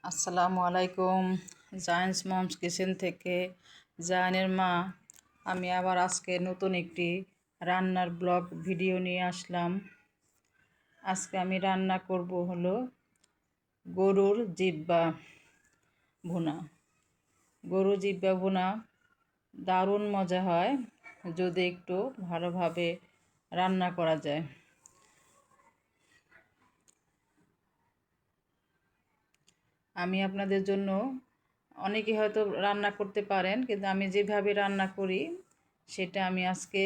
আসসালামু আলাইকুম। Giants moms kitchen থেকে জায়ানের মা। আমি আবার আজকে নতুন একটি রান্নার ব্লগ ভিডিও নিয়ে আসলাম। আজকে আমি রান্না করব হলো গরুর জিহ্বা ভুনা। গরুর জিহ্বা ভুনা দারুণ মজা হয় যদি একটু ভালোভাবে রান্না করা যায়। আমি আপনাদের জন্য অনেকে হয়তো রান্না করতে পারেন, কিন্তু আমি যেভাবে রান্না করি সেটা আমি আজকে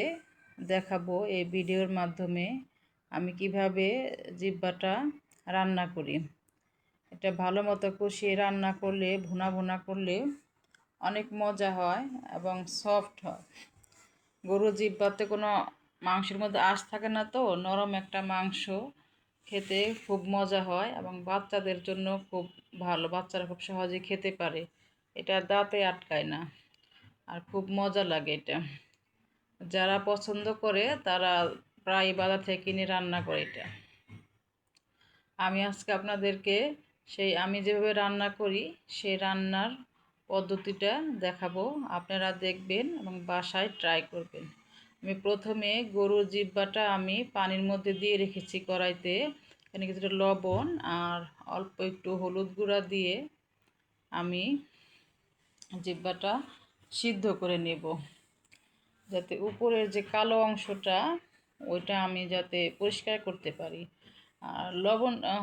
দেখাবো এই ভিডিওর মাধ্যমে। আমি কিভাবে জিহ্বাটা রান্না করি। এটা ভালো মতো কষিয়ে রান্না করলে, ভুনা ভুনা করলে অনেক মজা হয় এবং সফট হয়। গরুর জিহ্বাতে কোনো মাংসের মধ্যে আঁশ থাকে না, তো নরম একটা মাংস, খেতে খুব মজা হয় এবং বাচ্চাদের জন্য খুব ভালো। বাচ্চারা খুব সহজে খেতে পারে, এটা দাঁতে আটকায় না আর খুব মজা লাগে এটা। যারা পছন্দ করে তারা প্রায় বাজার থেকে কিনে রান্না করে এটা। আমি আজকে আপনাদেরকে আমি যেভাবে রান্না করি সেই রান্নার পদ্ধতিটা দেখাবো। আপনারা দেখবেন এবং বাসায় ট্রাই করবেন। আমি প্রথমে গরুর জিহ্বাটা আমি পানির মধ্যে দিয়ে রেখেছি কড়াইতে। এখানে কিছুটা লবণ আর অল্প একটু হলুদ গুঁড়া দিয়ে আমি জিহ্বাটা সিদ্ধ করে নেব, যাতে উপরের যে কালো অংশটা ওইটা আমি যাতে পরিষ্কার করতে পারি। আর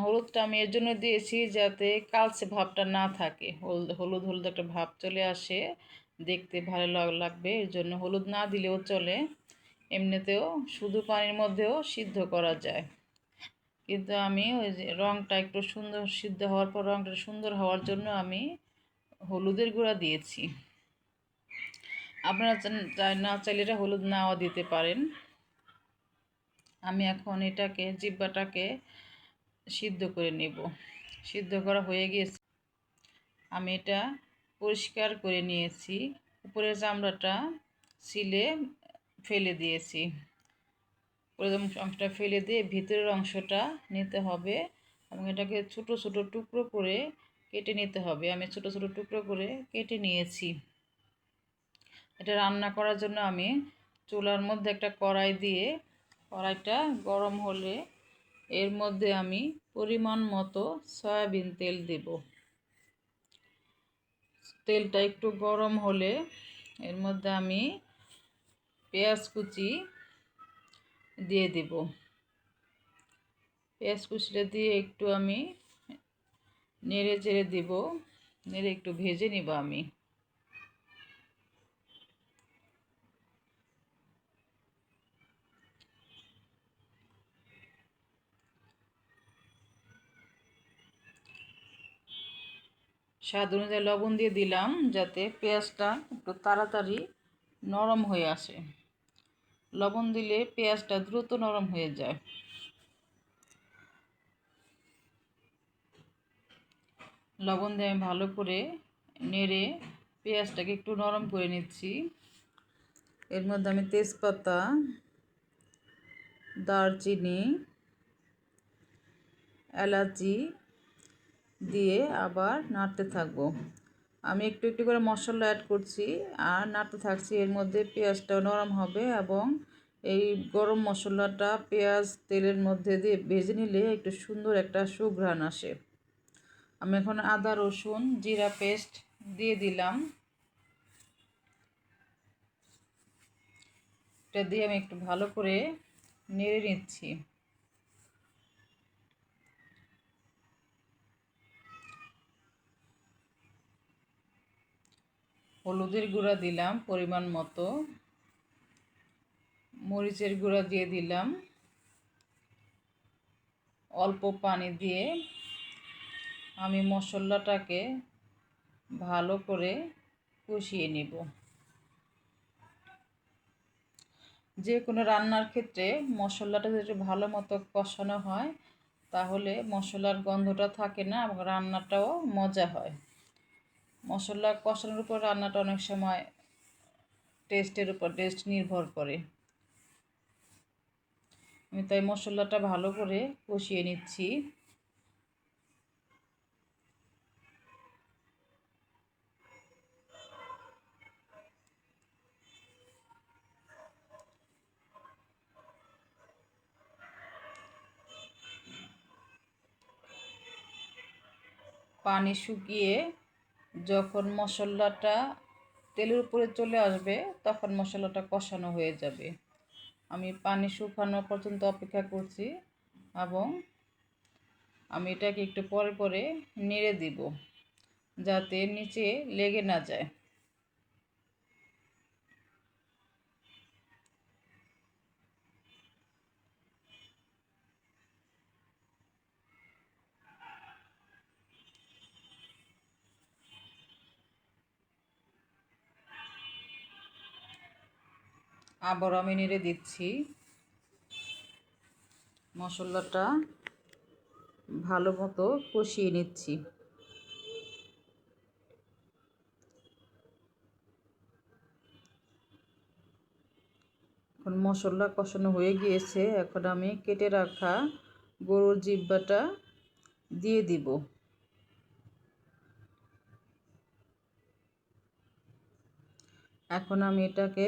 হলুদটা আমি এর জন্য দিয়েছি যাতে কালচে ভাবটা না থাকে। হলুদ হলুদ একটা ভাব চলে আসে, দেখতে ভালো লাগবে, এর জন্য হলুদ না দিলেও চলে। এমনিতেও শুধু পানির মধ্যেও সিদ্ধ করা যায়, কিন্তু আমি ওই যে রঙটা একটু সুন্দর, সিদ্ধ হওয়ার পর রঙটা সুন্দর হওয়ার জন্য আমি হলুদের গুঁড়া দিয়েছি। আপনারা না চাইলে এটা হলুদ নাও দিতে পারেন। আমি এখন জিহ্বাটাকে সিদ্ধ করে নেব। সিদ্ধ করা হয়ে গিয়েছে, আমি এটা পরিষ্কার করে নিয়েছি। উপরের চামড়াটা ছিলে ফেলে দিয়েছি। উপরের অংশটা ফেলে দিয়ে ভিতরের অংশটা নিতে হবে এবং এটাকে ছোট ছোট টুকরো করে কেটে নিতে হবে। আমি ছোট ছোট টুকরো করে কেটে নিয়েছি। এটা রান্না করার জন্য আমি চুলার মধ্যে একটা কড়াই দিয়ে, কড়াইটা গরম হলে এর মধ্যে আমি পরিমাণ মতো সয়াবিন তেল দেব। তেলটা একটু গরম হলে এর মধ্যে আমি পেঁয়াজ কুচি দিয়ে দেব। পেঁয়াজ কুচিটা দিয়ে একটু আমি নেড়ে চেড়ে দেব, নেড়ে একটু ভেজে নিব আমি। স্বাদ অনুযায়ী লবণ দিয়ে দিলাম যাতে পেঁয়াজটা একটু তাড়াতাড়ি নরম হয়ে আসে। লবণ দিলে পেঁয়াজটা দ্রুত নরম হয়ে যায়। লবণ দিয়ে আমি ভালো করে নেড়ে পেঁয়াজটাকে একটু নরম করে নিচ্ছি। এর মধ্যে আমি তেজপাতা, দারচিনি, এলাচি দিয়ে আবার নাড়তে থাকবো। আমি একটু একটু করে মশলা অ্যাড করছি আর নাড়তে থাকছি। এর মধ্যে পেঁয়াজটাও নরম হবে এবং এই গরম মশলাটা পেঁয়াজ তেলের মধ্যে দিয়ে ভেজে নিলে একটু সুন্দর একটা সুঘ্রাণ আসে। আমি এখন আদা রসুন জিরা পেস্ট দিয়ে দিলাম। এটা দিয়ে আমি একটু ভালো করে নেড়ে নিচ্ছি। হলুদের গুঁড়া দিলাম পরিমাণ মতো, মরিচের গুঁড়া দিয়ে দিলাম। অল্প পানি দিয়ে আমি মশলাটাকে ভালো করে কষিয়ে নেব। যে কোনো রান্নার ক্ষেত্রে মশলাটা যদি ভালো মতো কষানো হয় তাহলে মশলার গন্ধটা থাকে না এবং রান্নাটাও মজা হয়। মশলা কষানোর উপর রান্নাটা অনেক সময় টেস্ট নির্ভর করে। আমি তাই মশলাটা ভালো করে কষিয়ে নিচ্ছি। পানি শুকিয়ে যখন মশলাটা তেলের উপরে চলে আসবে তখন মশলাটা কষানো হয়ে যাবে। আমি পানি শুকানো পর্যন্ত অপেক্ষা করছি এবং আমি এটাকে একটু পরে পরে নেড়ে দিব যাতে নিচে লেগে না যায়। আবার আমি নেড়ে দিচ্ছি। মশলাটা ভালো মতো কষিয়ে নিচ্ছি। এখন মশলা কষানো হয়ে গিয়েছে। এখন আমি কেটে রাখা গরুর জিহ্বাটা দিয়ে দিব। এখন আমি এটাকে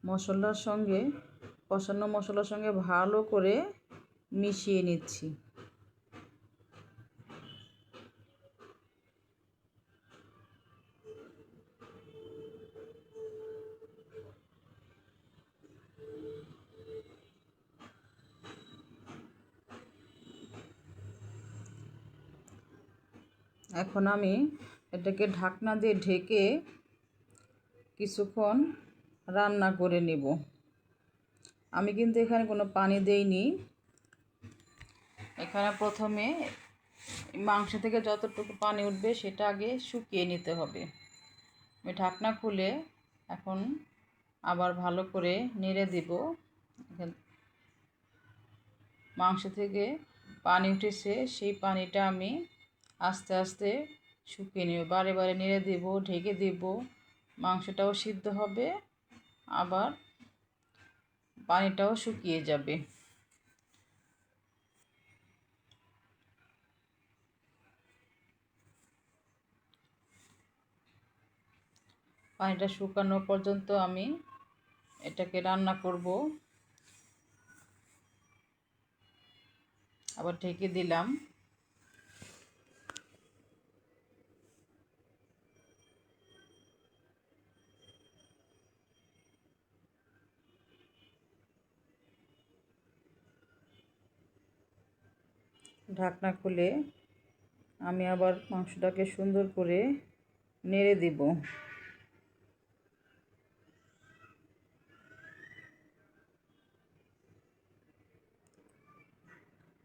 মশলার সঙ্গে কষানো মশলার সঙ্গে ভালো করে মিশিয়ে নিচ্ছি। এখন আমি এটাকে ঢাকনা দিয়ে ঢেকে কিছুক্ষণ রান্না করে নেব। আমি কিন্তু এখানে কোনো পানি দেইনি। এখানে প্রথমে মাংস থেকে যতটুকু পানি উঠবে সেটা আগে শুকিয়ে নিতে হবে। আমি ঢাকনা খুলে এখন আবার ভালো করে নেড়ে দিব। মাংস থেকে পানি উঠেছে, সেই পানিটা আমি আস্তে আস্তে শুকিয়ে নেব। বারে বারে নেড়ে দেব, ঢেকে দেব। মাংসটাও সিদ্ধ হবে, আবার পানিটাও শুকিয়ে যাবে। পানিটা শুকানো পর্যন্ত আমি এটাকে রান্না করব। আবার ঢেকে দিলাম। ঢাকনা খুলে আমি আবার মাংসটাকে সুন্দর করে নেড়ে দিব।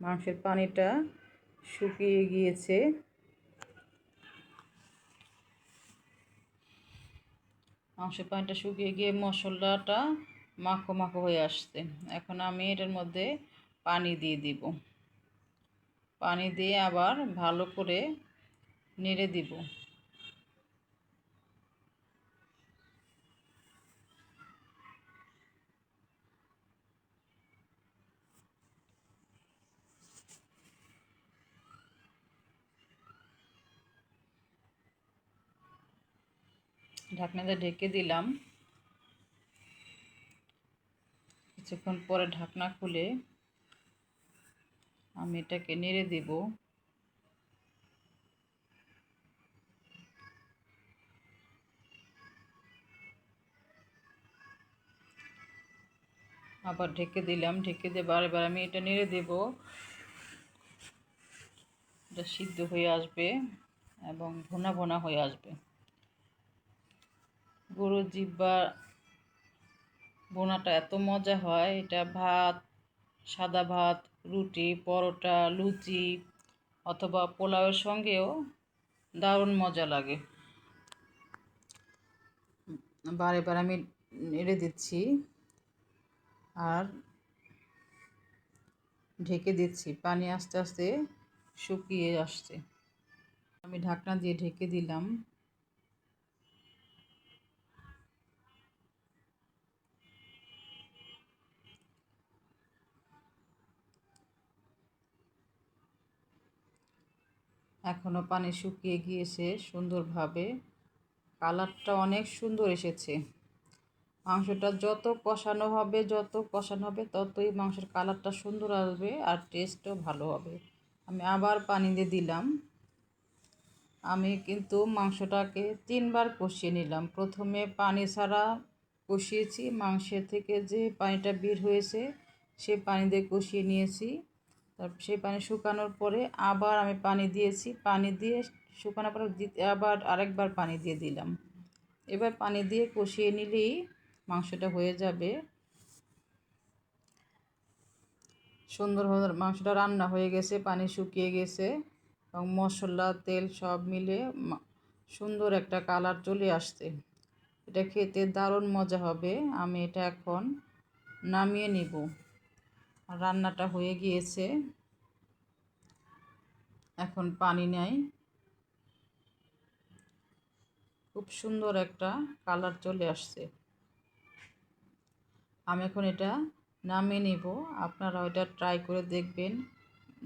মাংসের পানিটা শুকিয়ে গিয়েছে। মাংসের পানিটা শুকিয়ে গিয়ে মশলাটা মাখো মাখো হয়ে আসছে। এখন আমি এটার মধ্যে পানি দিয়ে দিব। পানি দিয়ে আবার ভালো করে নেড়ে দিব। ঢাকনাটা ঢেকে দিলাম। কিছুক্ষণ পরে ঢাকনা খুলে আমি এটাকে নেড়ে দিব। আবার ঢেকে দিলাম। ঢেকে দিয়ে বারে বারে আমি এটা নেড়ে দেব। এটা সিদ্ধ হয়ে আসবে এবং ভুনা ভুনা হয়ে আসবে। গরুর জিহ্বা ভুনাটা এত মজা হয়, এটা ভাত, সাদা ভাত, রুটি, পরোটা, লুচি অথবা পোলাওয়ের সঙ্গেও দারুণ মজা লাগে। বারে বারে আমি নেড়ে দিচ্ছি আর ঢেকে দিচ্ছি। পানি আস্তে আস্তে শুকিয়ে আসছে। আমি ঢাকনা দিয়ে ঢেকে দিলাম। এখনও পানি শুকিয়ে গিয়েছে সুন্দরভাবে। কালারটা অনেক সুন্দর এসেছে। মাংসটা যত কষানো হবে ততই মাংসের কালারটা সুন্দর আসবে আর টেস্টও ভালো হবে। আমি আবার পানি দিয়ে দিলাম। আমি কিন্তু মাংসটাকে 3বার কষিয়ে নিলাম। প্রথমে পানি ছাড়া কষিয়েছি, মাংসের থেকে যে পানিটা বের হয়েছে সেই পানি দিয়ে কষিয়ে নিয়েছি। তারপর সেই পানি শুকানোর পরে আবার আমি পানি দিয়েছি, পানি দিয়ে শুকানোর পরে আবার আরেকবার পানি দিয়ে দিলাম। এবার পানি দিয়ে কষিয়ে নিলেই মাংসটা হয়ে যাবে। সুন্দরভাবে মাংসটা রান্না হয়ে গেছে, পানি শুকিয়ে গেছে এবং মশলা তেল সব মিলে সুন্দর একটা কালার চলে আসছে। এটা খেতে দারুণ মজা হবে। আমি এটা এখন নামিয়ে নিব। রান্নাটা হয়ে গিয়েছে, এখন পানি নেই। খুব সুন্দর একটা কালার চলে আসছে। আমি এখন এটা নামিয়ে নিব। আপনারা এটা ট্রাই করে দেখবেন,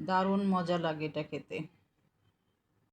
দারুণ মজা লাগে এটা খেতে।